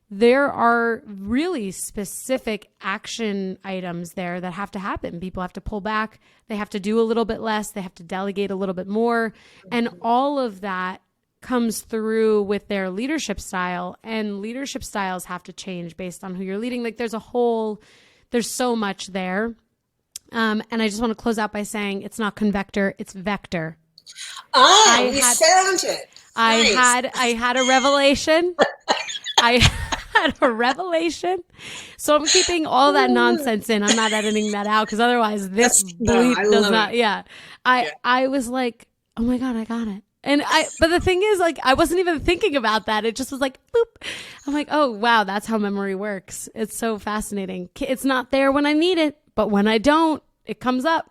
there are really specific action items there that have to happen. People have to pull back. They have to do a little bit less. They have to delegate a little bit more. And all of that comes through with their leadership style. And leadership styles have to change based on who you're leading. Like there's so much there. And I just want to close out by saying it's not convector, it's vector. We found it. Nice. I had a revelation. I had a revelation. So I'm keeping all that nonsense in. I'm not editing that out because otherwise this bleep does not. Yeah. I was like, oh my God, I got it. And but the thing is, like, I wasn't even thinking about that. It just was like, boop. I'm like, oh, wow, that's how memory works. It's so fascinating. It's not there when I need it, but when I don't, it comes up.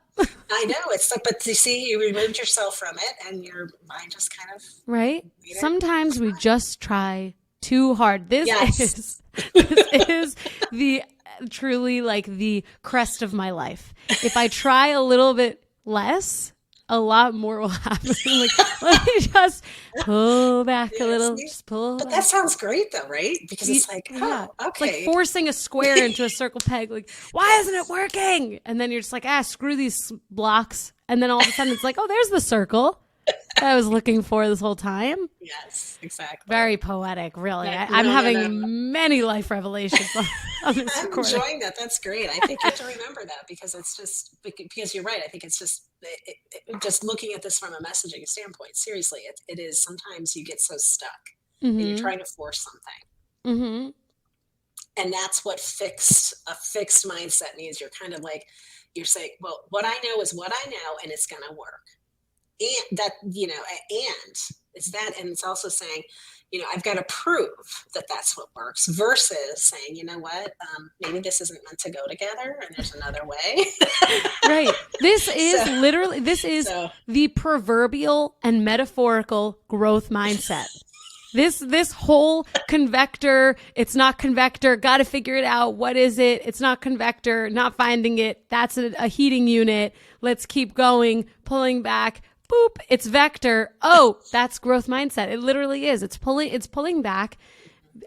I know. It's like, but you see, you removed yourself from it and your mind just kind of. Right. Sometimes we just try too hard. This is the truly like the crest of my life. If I try a little bit less, a lot more will happen. Like, let me just pull back a little. Just pull But back. that sounds great though, right? Because it's like, okay. It's like forcing a square into a circle peg. Like, why isn't it working? And then you're just like, screw these blocks. And then all of a sudden it's like, oh, there's the circle that I was looking for this whole time. Yes, exactly. Very poetic, really. I'm having many life revelations on this recording. I'm enjoying that. That's great. I think you have to remember that because it's just, because you're right. I think it's just, just looking at this from a messaging standpoint, seriously, it is sometimes you get so stuck and you're trying to force something. And that's what a fixed mindset means. You're kind of like, you're saying, well, what I know is what I know and it's going to work. And that, you know, and it's that, and it's also saying, you know, I've got to prove that that's what works versus saying, you know what, maybe this isn't meant to go together and there's another way. Right. This is the proverbial and metaphorical growth mindset. This whole convector, it's not convector, got to figure it out. What is it? It's not convector, not finding it. That's a heating unit. Let's keep going, pulling back. Boop, it's vector. Oh, that's growth mindset. It literally is. It's pulling back,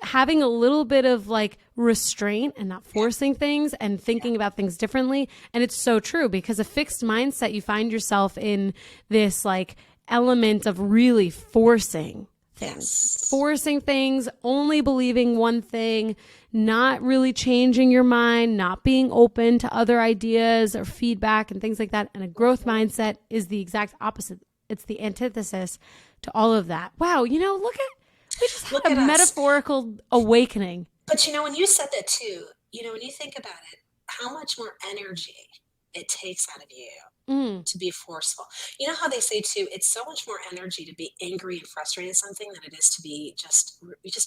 having a little bit of like restraint and not forcing things and thinking about things differently. And it's so true because a fixed mindset, you find yourself in this like element of really forcing things, only believing one thing, not really changing your mind, not being open to other ideas or feedback and things like that. And a growth mindset is the exact opposite. It's the antithesis to all of that. Wow. You know, we just had a metaphorical awakening. But you know, when you said that too, you know, when you think about it, how much more energy it takes out of you to be forceful. You know how they say too, it's so much more energy to be angry and frustrated at something than it is to be just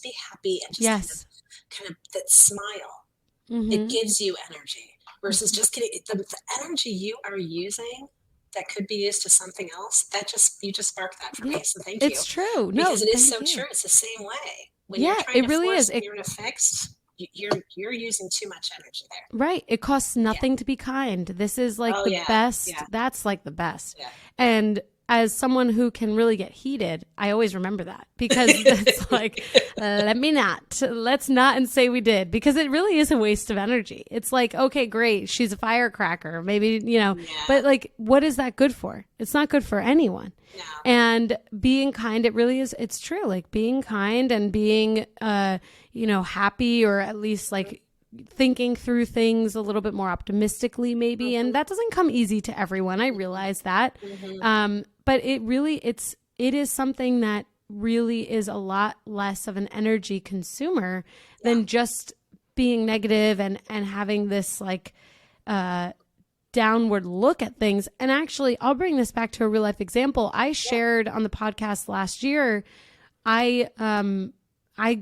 be happy and just kind of that smile. It gives you energy versus just getting the energy you are using that could be used to something else. You just sparked that for me. So thank you. It's true. Because it is so true. It's the same way. When you're trying to force and you're in a fixed, you're using too much energy there. Right. It costs nothing to be kind. This is like the best. Yeah. That's like the best. Yeah. And as someone who can really get heated, I always remember that, because it's like, let's not and say we did, because it really is a waste of energy. It's like, okay, great, she's a firecracker, maybe, but like, what is that good for? It's not good for anyone. No. And being kind, it really is. It's true. Like being kind and being, happy, or at least like thinking through things a little bit more optimistically, maybe. And that doesn't come easy to everyone. I realize that. But it is something that really is a lot less of an energy consumer than just being negative and having this like, downward look at things. And actually, I'll bring this back to a real life example. I shared on the podcast last year, I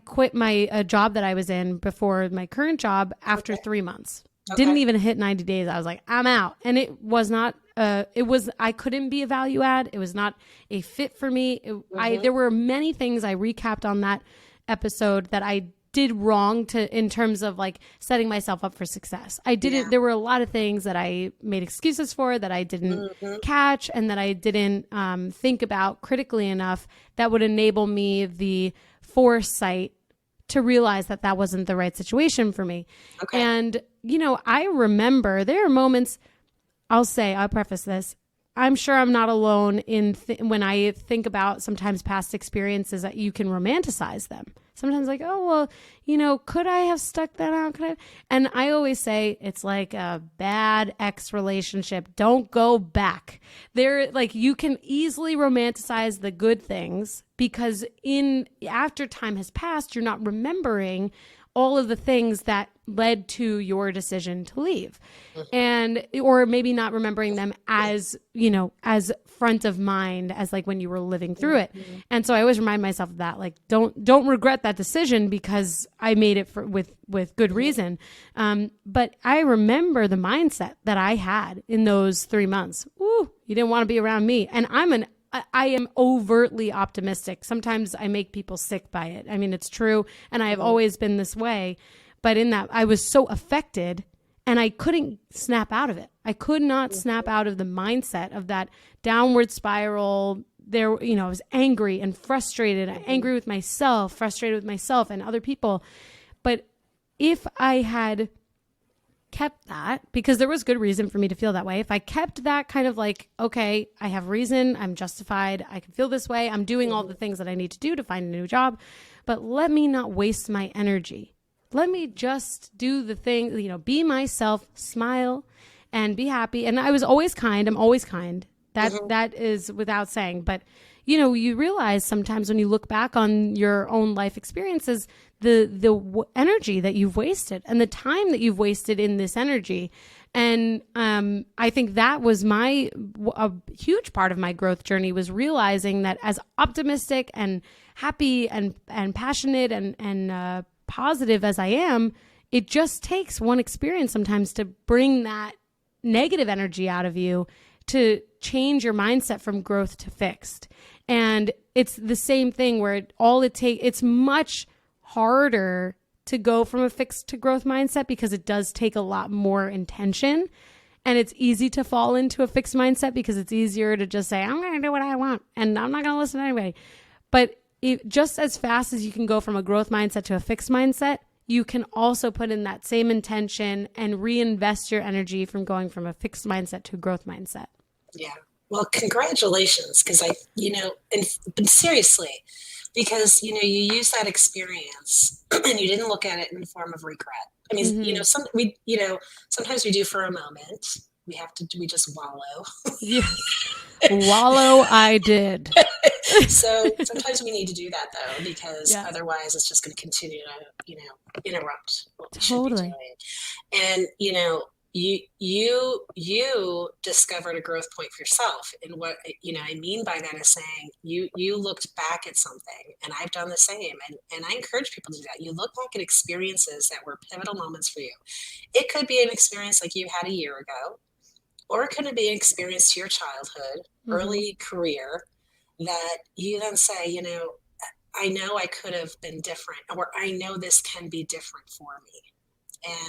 quit my job that I was in before my current job after 3 months. Didn't even hit 90 days. I was like, I'm out. And it was not, I couldn't be a value add. It was not a fit for me. There were many things I recapped on that episode that I did wrong in terms of like setting myself up for success. There were a lot of things that I made excuses for, that I didn't catch, and that I didn't think about critically enough that would enable me the foresight to realize that that wasn't the right situation for me. And, I remember there are moments, I'll preface this, I'm sure I'm not alone in when I think about sometimes past experiences that you can romanticize them. Sometimes like, oh, well, could I have stuck that out? And I always say it's like a bad ex relationship. Don't go back there. Like you can easily romanticize the good things, because after time has passed, you're not remembering all of the things that led to your decision to leave, or maybe not remembering them as front of mind as like when you were living through it. And so I always remind myself of that, like, don't regret that decision, because I made it with good reason. But I remember the mindset that I had in those 3 months. Ooh, you didn't want to be around me. And I am overtly optimistic. Sometimes I make people sick by it. I mean, it's true. And I have always been this way. But in that, I was so affected, and I couldn't snap out of it. I could not snap out of the mindset of that downward spiral. I was angry and frustrated, angry with myself, frustrated with myself and other people. But if I had kept that, because there was good reason for me to feel that way, if I kept that kind of like, okay, I have reason, I'm justified, I can feel this way, I'm doing all the things that I need to do to find a new job, but let me not waste my energy. Let me just do the thing, be myself, smile, and be happy. And I was always kind. I'm always kind. That is without saying. But, you realize sometimes when you look back on your own life experiences, the energy that you've wasted and the time that you've wasted in this energy. And I think that was a huge part of my growth journey, was realizing that as optimistic and happy and passionate and positive as I am, it just takes one experience sometimes to bring that negative energy out of you, to change your mindset from growth to fixed. And it's the same thing where it's much harder to go from a fixed to growth mindset, because it does take a lot more intention, and it's easy to fall into a fixed mindset because it's easier to just say, I'm going to do what I want and I'm not going to listen to anybody. But just as fast as you can go from a growth mindset to a fixed mindset, you can also put in that same intention and reinvest your energy from going from a fixed mindset to a growth mindset. Yeah. Well, congratulations. Because and seriously, because, you use that experience and you didn't look at it in the form of regret. I mean, sometimes we do for a moment. We just wallow. Yes. Wallow, I did. So sometimes we need to do that, though, because otherwise it's just going to continue to, interrupt what we should be doing. And, you discovered a growth point for yourself. And what, I mean by that is saying you looked back at something, and I've done the same. And I encourage people to do that. You look back at experiences that were pivotal moments for you. It could be an experience like you had a year ago, or it could be an experience to your childhood, early career, that you then say, I know I could have been different, or I know this can be different for me.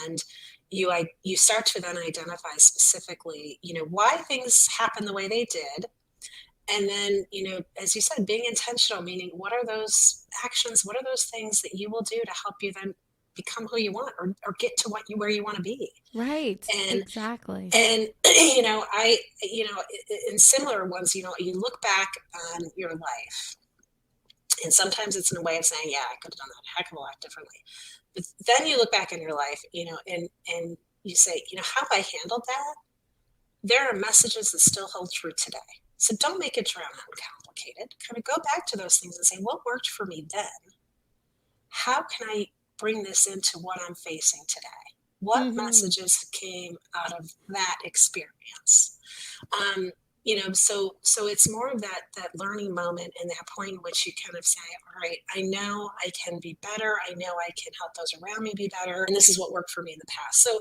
And you start to then identify specifically, why things happen the way they did, And then, as you said, being intentional, meaning what are those actions? What are those things that you will do to help you then become who you want, or get to where you want to be? Right. And, Exactly. and, in similar ones, you look back on your life, and sometimes it's in a way of saying, yeah, I could have done that a heck of a lot differently. But then you look back on your life, and you say, how have I handled that? There are messages that still hold true today. So don't make it drown out and complicated. Kind of go back to those things and say, what worked for me then? How can I bring this into what I'm facing today? What messages came out of that experience? So it's more of that learning moment, and that point in which you kind of say, all right, I know I can be better. I know I can help those around me be better. And this is what worked for me in the past. So,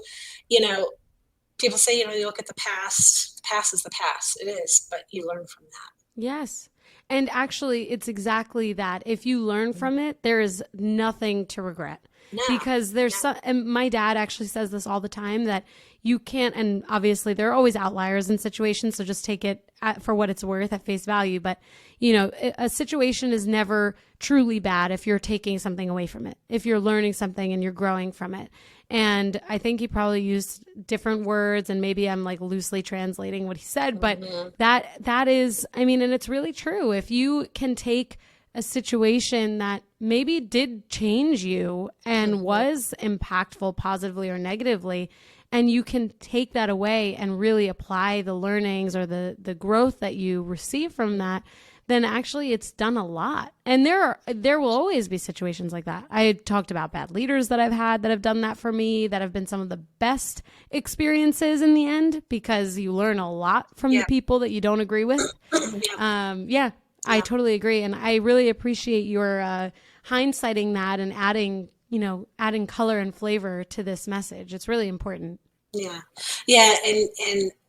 people say, you look at the past is the past. It is, but you learn from that. Yes. And actually, it's exactly that. If you learn from it, there is nothing to regret. No. Because there's and my dad actually says this all the time, that you can't, and obviously there are always outliers in situations, so just take it for what it's worth at face value. But, a situation is never truly bad if you're taking something away from it, if you're learning something and you're growing from it. And I think he probably used different words, and maybe I'm like loosely translating what he said, but that is, and it's really true. If you can take a situation that maybe did change you and was impactful positively or negatively, and you can take that away and really apply the learnings or the growth that you receive from that, then actually it's done a lot. And there will always be situations like that. I talked about bad leaders that I've had that have done that for me, that have been some of the best experiences in the end, because you learn a lot from the people that you don't agree with. I totally agree. And I really appreciate your hindsighting that and adding color and flavor to this message. It's really important. Yeah. Yeah. And,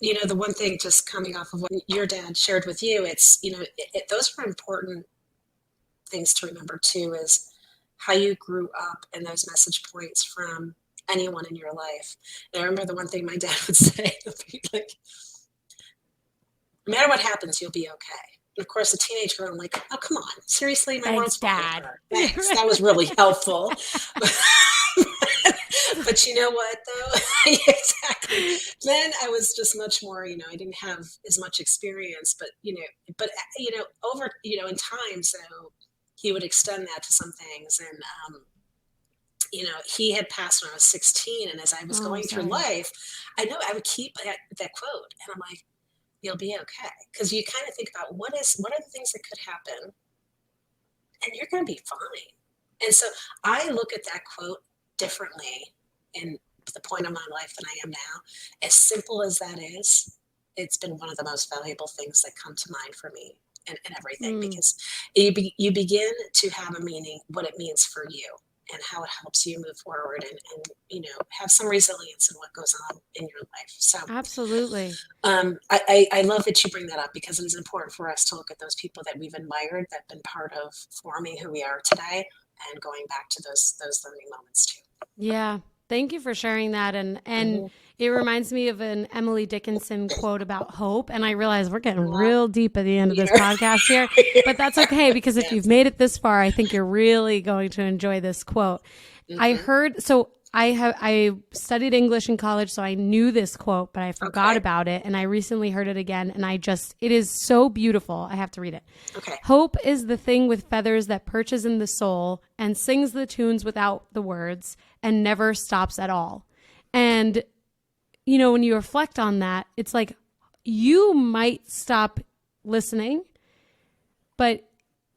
the one thing, just coming off of what your dad shared with you, it's, those are important things to remember too, is how you grew up and those message points from anyone in your life. And I remember the one thing my dad would say, like, no matter what happens, you'll be okay. And of course, a teenage girl, I'm like, oh, come on. Seriously? My world's Dad. Thanks. That was really helpful. But you know what, though? Exactly. Then I was just much more, I didn't have as much experience, but, over, in time, so he would extend that to some things. And, he had passed when I was 16. And as I was going through life, I know I would keep that quote. And I'm like, you'll be okay. Because you kind of think about what are the things that could happen, and you're going to be fine. And so I look at that quote differently in the point of my life than I am now. As simple as that is, it's been one of the most valuable things that come to mind for me, and everything, because you begin to have a meaning, what it means for you, and how it helps you move forward and have some resilience in what goes on in your life. So absolutely. I love that you bring that up, because it is important for us to look at those people that we've admired, that have been part of forming who we are today, and going back to those learning moments too. Yeah. Thank you for sharing that. And it reminds me of an Emily Dickinson quote about hope. And I realize we're getting real deep at the end of this podcast here, but that's okay, because if you've made it this far, I think you're really going to enjoy this quote. I heard, so I studied English in college, so I knew this quote, but I forgot about it. And I recently heard it again, and it is so beautiful. I have to read it. Okay. Hope is the thing with feathers that perches in the soul and sings the tunes without the words and never stops at all. And, when you reflect on that, it's like you might stop listening, but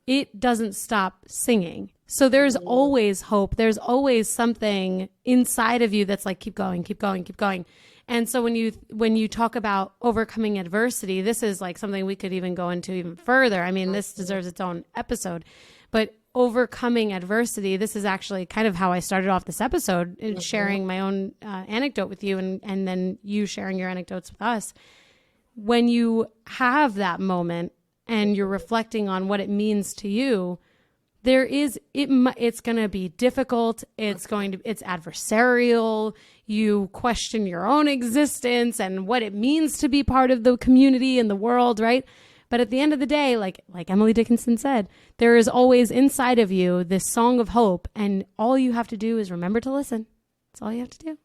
it doesn't stop singing. So there's always hope. There's always something inside of you that's like, keep going, keep going, keep going. And so when you talk about overcoming adversity, this is like something we could even go into even further. This deserves its own episode. But overcoming adversity, this is actually kind of how I started off this episode, in sharing my own anecdote with you, and then you sharing your anecdotes with us. When you have that moment and you're reflecting on what it means to you, it's going to be difficult. It's adversarial. You question your own existence and what it means to be part of the community and the world, right? But at the end of the day, like Emily Dickinson said, there is always inside of you this song of hope, and all you have to do is remember to listen. That's all you have to do.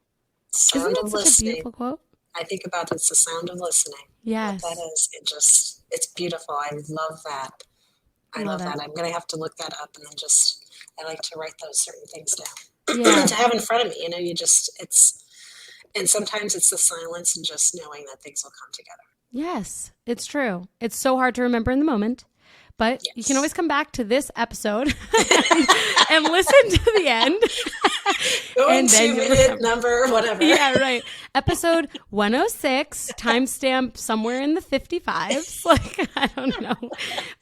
Sound Isn't of that such listening. a beautiful quote? I think about it's the sound of listening. Yes. What that is. It's beautiful. I love that. I love that. I'm going to have to look that up, and then I like to write those certain things down. Yeah. To have in front of me, and sometimes it's the silence and just knowing that things will come together. Yes, it's true. It's so hard to remember in the moment, but you can always come back to this episode and listen to the end. Going to minute number, whatever. Yeah, right. Episode 106, timestamp somewhere in the 55s. Like, I don't know.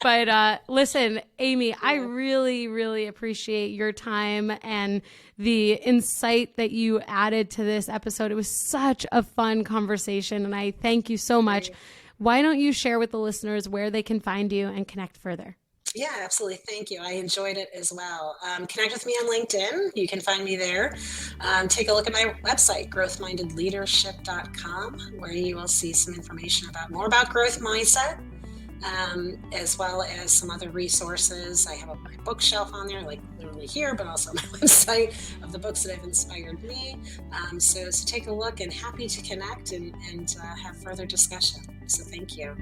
But listen, Amy, I really, really appreciate your time and the insight that you added to this episode. It was such a fun conversation, and I thank you so much. Why don't you share with the listeners where they can find you and connect further? Yeah, absolutely. Thank you. I enjoyed it as well. Connect with me on LinkedIn. You can find me there. Take a look at my website, growthmindedleadership.com, where you will see some information more about growth mindset, as well as some other resources. I have my bookshelf on there, like literally here, but also my website of the books that have inspired me. So take a look, and happy to connect and have further discussion. So thank you.